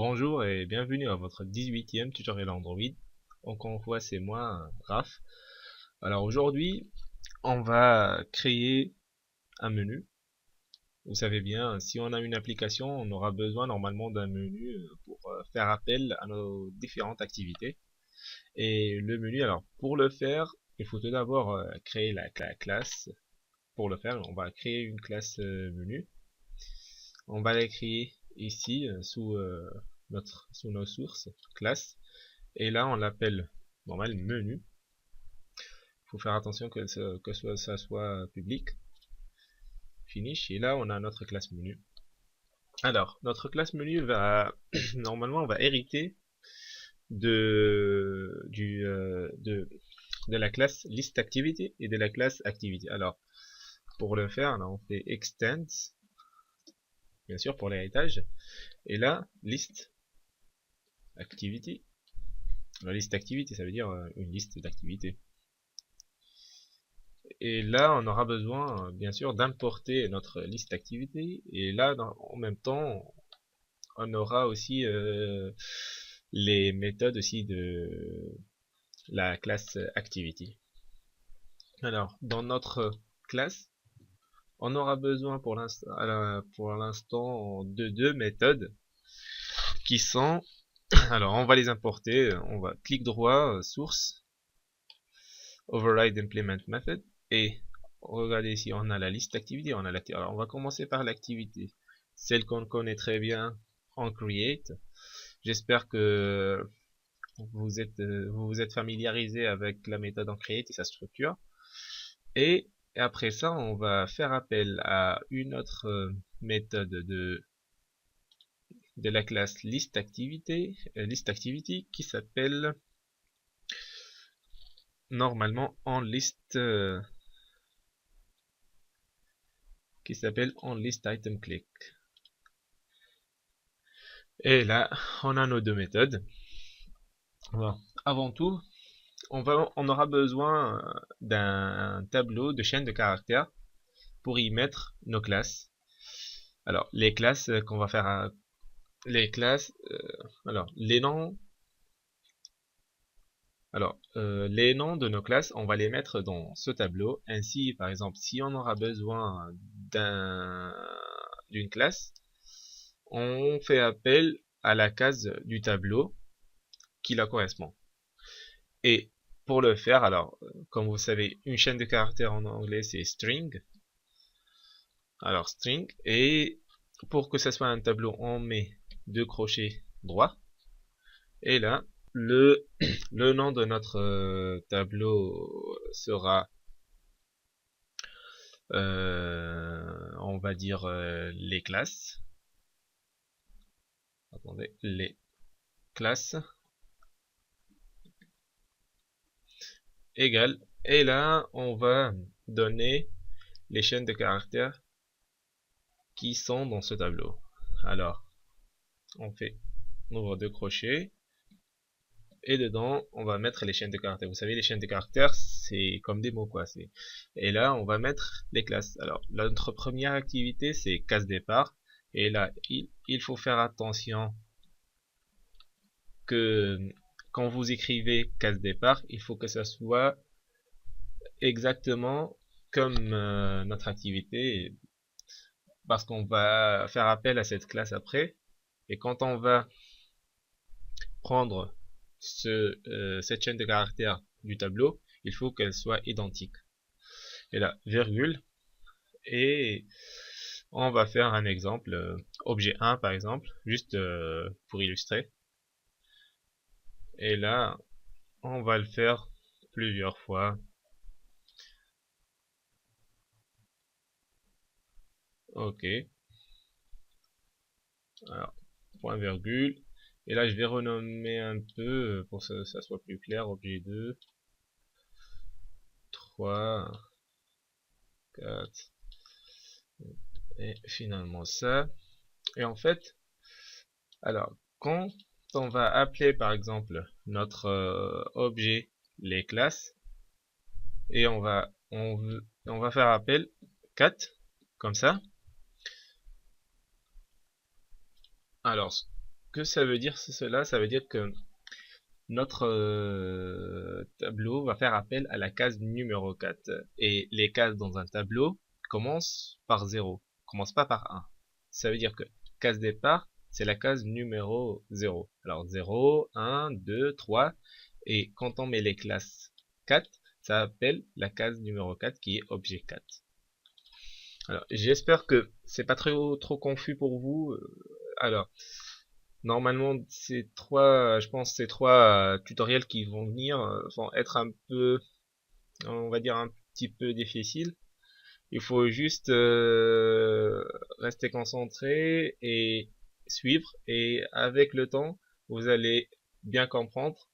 Bonjour et bienvenue à votre 18e tutoriel Android. Encore une fois, c'est moi, Raph. Alors aujourd'hui, on va créer un menu. Vous savez bien, si on a une application, on aura besoin normalement d'un menu pour faire appel à nos différentes activités. Et le menu, alors pour le faire, il faut tout d'abord créer la classe. Pour le faire, on va créer une classe menu. On va la créer ici sous nos sources classe. Et là, on l'appelle normal menu. Il faut faire attention que ça soit public. Finish. Et là, on a notre classe menu. Alors, notre classe menu va normalement, on va hériter de la classe list activity et de la classe activity. Alors, pour le faire, là, on fait extend, bien sûr, pour l'héritage. Et là, list activity. La liste activity, ça veut dire une liste d'activités. Et là, on aura besoin, bien sûr, d'importer notre liste d'activités. Et là, en même temps, on aura aussi les méthodes aussi de la classe activity. Alors, dans notre classe, on aura besoin pour l'instant de deux méthodes qui sont, alors on va les importer, on va clic droit, source, override implement method, et regardez ici, on a la liste d'activités, alors on va commencer par l'activité, celle qu'on connaît très bien en create. J'espère que vous vous êtes familiarisé avec la méthode en create et sa structure. Et après ça, on va faire appel à une autre méthode de la classe list activity qui s'appelle normalement onList item click. Et là, on a nos deux méthodes. Bon, avant tout, on aura besoin d'un tableau de chaîne de caractères pour y mettre nos classes. Alors, les classes qu'on va faire, les classes, les noms. Alors, les noms de nos classes, on va les mettre dans ce tableau. Ainsi, par exemple, si on aura besoin d'une classe, on fait appel à la case du tableau qui la correspond. Et pour le faire, alors, comme vous savez, une chaîne de caractères en anglais, c'est string. Alors, string. Et pour que ça soit un tableau, on met deux crochets droits. Et là, le nom de notre tableau sera, on va dire, les classes. Attendez, les classes égale. Et là, on va donner les chaînes de caractères qui sont dans ce tableau. Alors, on ouvre deux crochets. Et dedans, on va mettre les chaînes de caractères. Vous savez, les chaînes de caractères, c'est comme des mots, quoi. Et là, on va mettre les classes. Alors, notre première activité, c'est case départ. Et là, il faut faire attention que quand vous écrivez case départ, il faut que ça soit exactement comme notre activité, parce qu'on va faire appel à cette classe après. Et quand on va prendre cette chaîne de caractères du tableau, il faut qu'elle soit identique. Et là, virgule, et on va faire un exemple, objet 1 par exemple, juste pour illustrer. Et là, on va le faire plusieurs fois. Ok. Alors, point virgule. Et là, je vais renommer un peu pour que ça soit plus clair. Objet 2, 3, 4. Et finalement ça. Et en fait, alors, quand on va appeler par exemple notre objet, les classes, et on va faire appel 4, comme ça. Alors, que ça veut dire cela? Ça veut dire que notre tableau va faire appel à la case numéro 4. Et les cases dans un tableau commencent par 0, commencent pas par 1. Ça veut dire que case départ, c'est la case numéro 0. Alors 0, 1, 2, 3. Et quand on met les classes 4, ça appelle la case numéro 4 qui est objet 4. Alors, j'espère que c'est pas trop confus pour vous. Alors, normalement, je pense, ces trois tutoriels qui vont venir vont être un peu, on va dire, un petit peu difficiles. Il faut juste rester concentré et suivre. Et avec le temps, vous allez bien comprendre.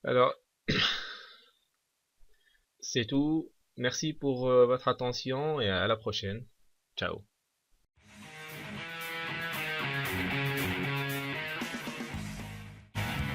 Alors, c'est tout. Merci pour votre attention et à la prochaine. Ciao.